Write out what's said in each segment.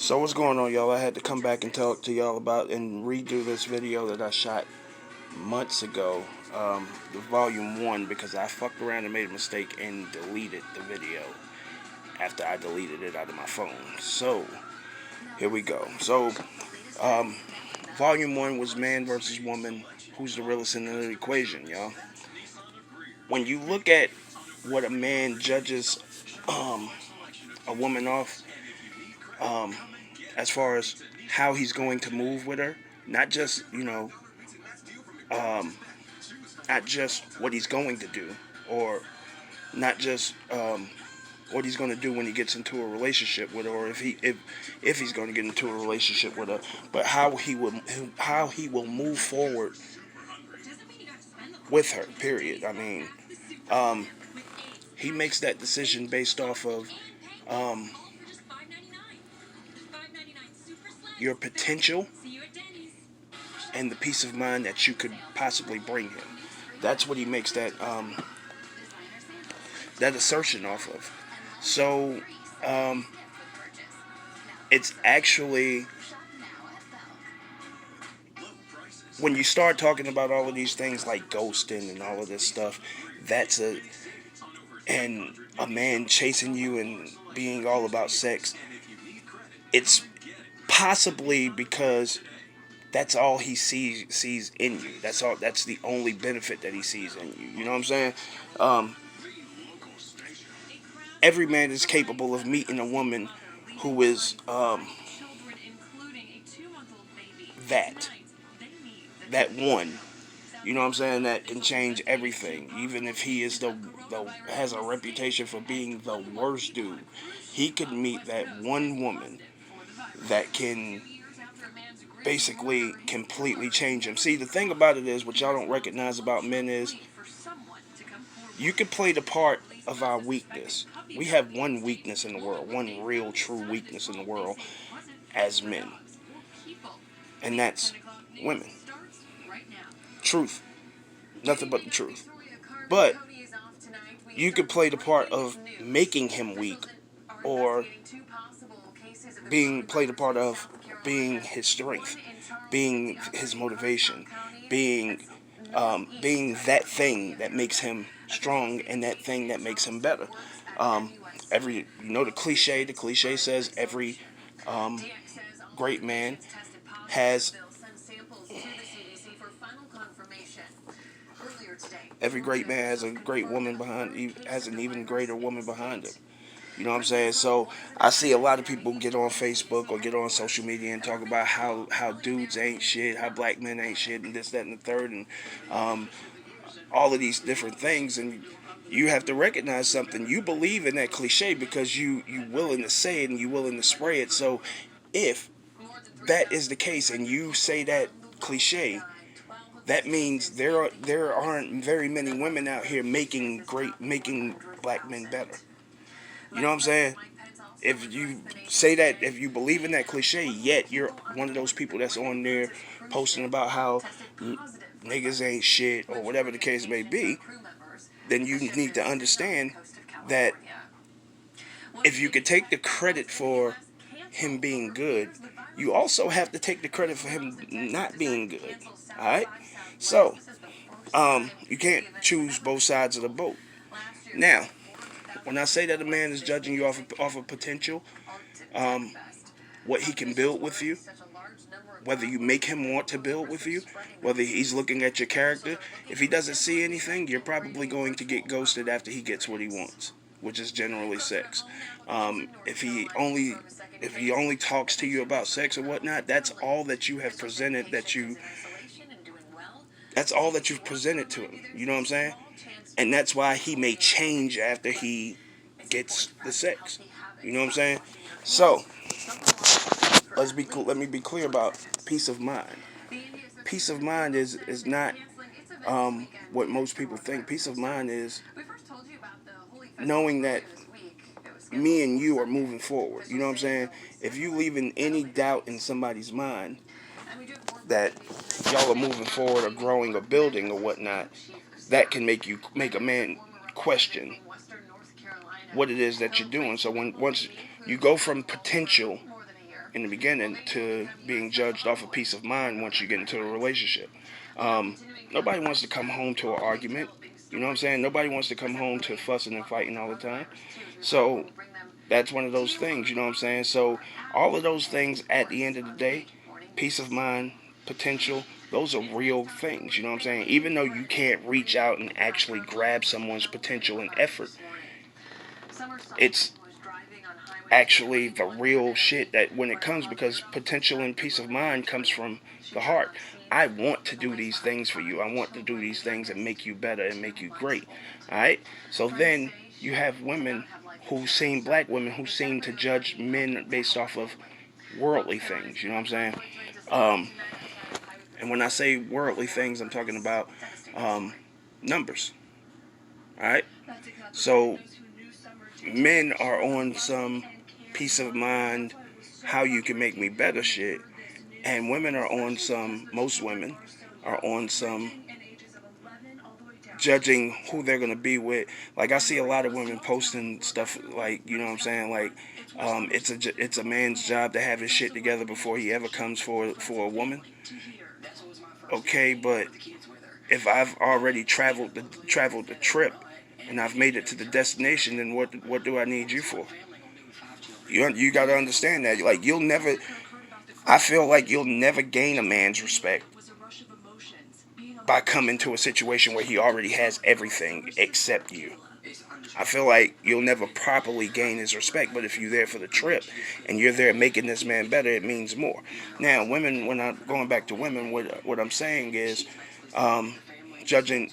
So what's going on, y'all? I had to come back and talk to y'all about and redo this video that I shot months ago, the volume 1, because I fucked around and made a mistake and deleted the video after I deleted it out of my phone. So here we go. So volume 1 was man versus woman. Who's the realest in the equation, y'all? When you look at what a man judges a woman off, um, as far as how he's going to move with her, not just um, not just what he's going to do, or not just what he's going to do when he gets into a relationship with her, or if he's going to get into a relationship with her, but how he will move forward with her. Period. I mean, um, he makes that decision based off of um, your potential and the peace of mind that you could possibly bring him. That's what he makes that assertion off of. So it's actually, when you start talking about all of these things like ghosting and all of this stuff, that's and a man chasing you and being all about sex, it's possibly because that's all he sees in you. That's the only benefit that he sees in you. You know what I'm saying? Um, every man is capable of meeting a woman who is that that one. You know what I'm saying? That can change everything. Even if he is the has a reputation for being the worst dude, he could meet that one woman that can basically completely change him. See, the thing about it is, what y'all don't recognize about men is, you can play the part of our weakness. We have one weakness in the world, one real true weakness in the world as men, and that's women. Truth. Nothing but the truth. But you could play the part of making him weak, or being played a part of being his strength, being his motivation, being that thing that makes him strong and that thing that makes him better. The cliche. The cliche says um, great man has every great man has a great woman has an even greater woman behind him. You know what I'm saying? So I see a lot of people get on Facebook or get on social media and talk about how dudes ain't shit, how black men ain't shit, and this, that, and the third, and um, all of these different things. And you have to recognize something. You believe in that cliche because you willing to say it and you willing to spray it. So if that is the case and you say that cliche, that means there aren't very many women out here making black men better. You know what I'm saying? If you say that, if you believe in that cliche, yet you're one of those people that's on there posting about how niggas ain't shit or whatever the case may be, then you need to understand that if you could take the credit for him being good, you also have to take the credit for him not being good. Alright? So, you can't choose both sides of the boat. Now, when I say that a man is judging you off of potential, um, what he can build with you, whether you make him want to build with you, whether he's looking at your character, if he doesn't see anything, you're probably going to get ghosted after he gets what he wants, which is generally sex. If he only talks to you about sex or whatnot, that's all that you've presented to him. You know what I'm saying? And that's why he may change after he gets the sex. You know what I'm saying? So let me be clear about peace of mind. Peace of mind is not what most people think. Peace of mind is knowing that me and you are moving forward. You know what I'm saying? If you leave in any doubt in somebody's mind that y'all are moving forward or growing or building or whatnot, that can make a man question what it is that you're doing. So once you go from potential in the beginning to being judged off of peace of mind once you get into a relationship. Um, Nobody wants to come home to an argument. You know what I'm saying? Nobody wants to come home to fussing and fighting all the time. So that's one of those things, you know what I'm saying? So all of those things at the end of the day, peace of mind, potential, those are real things, you know what I'm saying? Even though you can't reach out and actually grab someone's potential and effort, it's actually the real shit that when it comes, because potential and peace of mind comes from the heart. I want to do these things for you. I want to do these things and make you better and make you great. Alright? So then you have women black women who seem to judge men based off of worldly things. You know what I'm saying? Um, and when I say worldly things, I'm talking about um, numbers. Alright? So men are on some peace of mind, how you can make me better shit, and women are on some, most women are on some judging who they're gonna be with. Like I see a lot of women posting stuff like, you know what I'm saying, like it's a man's job to have his shit together before he ever comes for a woman. Okay, but if I've already traveled the trip and I've made it to the destination, then what do I need you for? You got to understand that. Like you'll never. I feel like you'll never gain a man's respect by coming to a situation where he already has everything except you. I feel like you'll never properly gain his respect, but if you're there for the trip and you're there making this man better, it means more. Now, women, when I'm going back to women, what I'm saying is, um, judging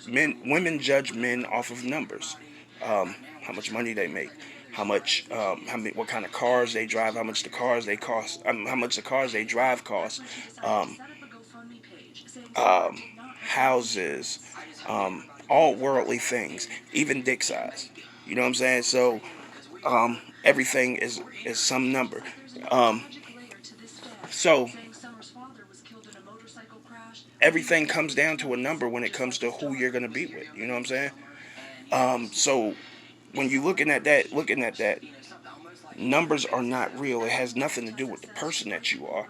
women judge men off of numbers, how much money they make, what kind of cars they drive, how much the cars they cost, how much the cars they drive cost, um, um, houses, all worldly things, even dick size. You know what I'm saying? So everything is some number. Um, so everything comes down to a number when it comes to who you're gonna be with. You know what I'm saying? So when you're looking at that, numbers are not real. It has nothing to do with the person that you are.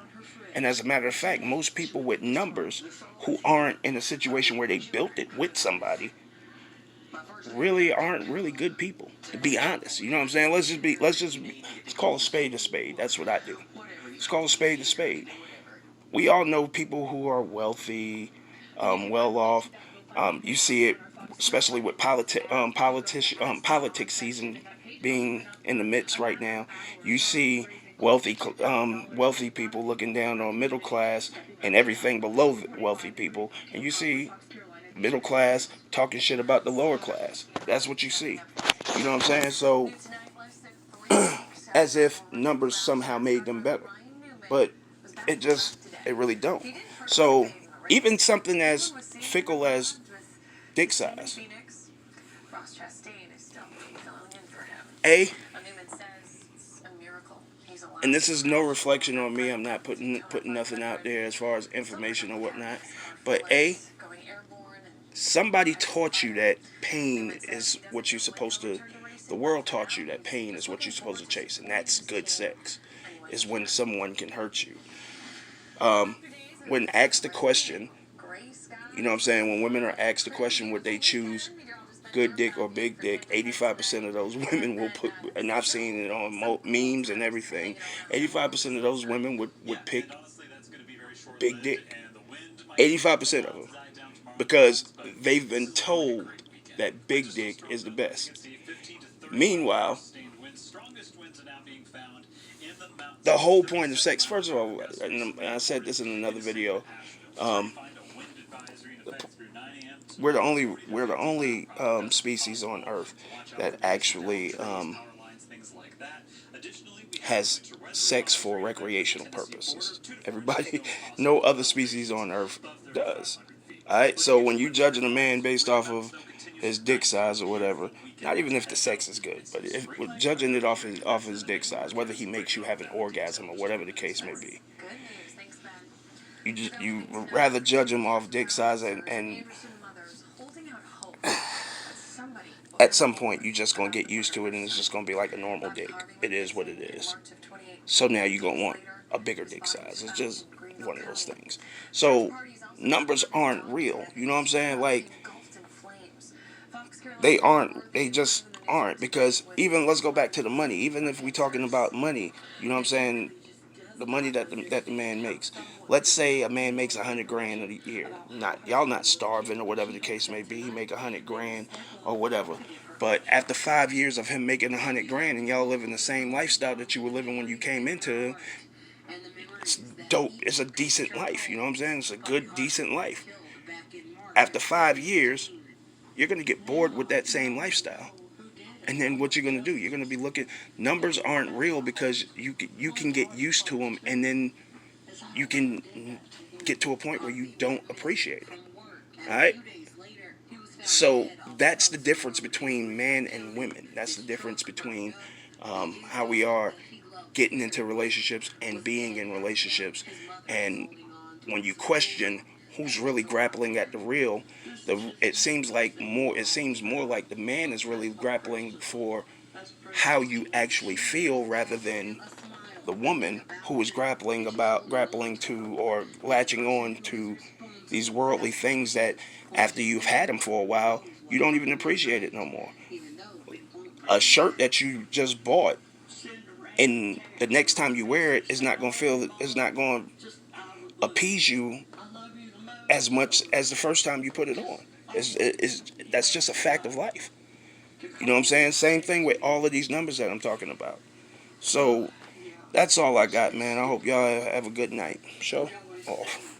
And as a matter of fact, most people with numbers who aren't in a situation where they built it with somebody really aren't really good people, to be honest. You know what I'm saying? Let's call a spade a spade. That's what I do. Let's call a spade a spade. We all know people who are wealthy, well off. You see it, especially with politics season being in the midst right now. You see wealthy people looking down on middle class and everything below wealthy people, and you see middle class talking shit about the lower class. That's what you see. You know what I'm saying? So, as if numbers somehow made them better, but it really don't. So, even something as fickle as dick size. A, and this is no reflection on me. I'm not putting nothing out there as far as information or whatnot. But A, somebody taught you that pain is what you're supposed to. The world taught you that pain is what you're supposed to chase, and that's good sex. Is when someone can hurt you. Um, when asked the question, you know what I'm saying? When women are asked the question, would they choose good dick or big dick? 85% of those women will put, and I've seen it on memes and everything. 85% of those women would pick big dick. 85% of them, because they've been told that big dick is the best. Meanwhile, the whole point of sex, first of all, and I said this in another video, um, we're the only species on Earth that actually has sex for recreational purposes. Everybody, no other species on Earth does. All right, so when you judging a man based off of his dick size or whatever, not even if the sex is good, but if we're judging it off his dick size, whether he makes you have an orgasm or whatever the case may be, you rather judge him off dick size, and at some point you just gonna get used to it and it's just gonna be like a normal dick. It is what it is. So now you're gonna want a bigger dick size. It's just one of those things. So numbers aren't real. You know what I'm saying? Like they aren't. They just aren't, because even let's go back to the money. Even if we talking about money, you know what I'm saying? The money that the man makes. Let's say a man makes 100 grand a year. Not y'all not starving or whatever the case may be. He make 100 grand or whatever. But after 5 years of him making 100 grand and y'all living the same lifestyle that you were living when you came into, it's dope. It's a decent life. You know what I'm saying? It's a good, decent life. After 5 years, you're gonna get bored with that same lifestyle. And then what you're gonna do? You're gonna be looking. Numbers aren't real because you can get used to them, and then you can get to a point where you don't appreciate them. All right. So that's the difference between men and women. That's the difference between how we are getting into relationships and being in relationships. And when you question who's really grappling at the real, it seems more like the man is really grappling for how you actually feel rather than the woman who is grappling to or latching on to these worldly things that after you've had them for a while, you don't even appreciate it no more. A shirt that you just bought, and the next time you wear it, is not going to appease you as much as the first time you put it on. That's just a fact of life. You know what I'm saying? Same thing with all of these numbers that I'm talking about. So that's all I got, man. I hope y'all have a good night. Show off.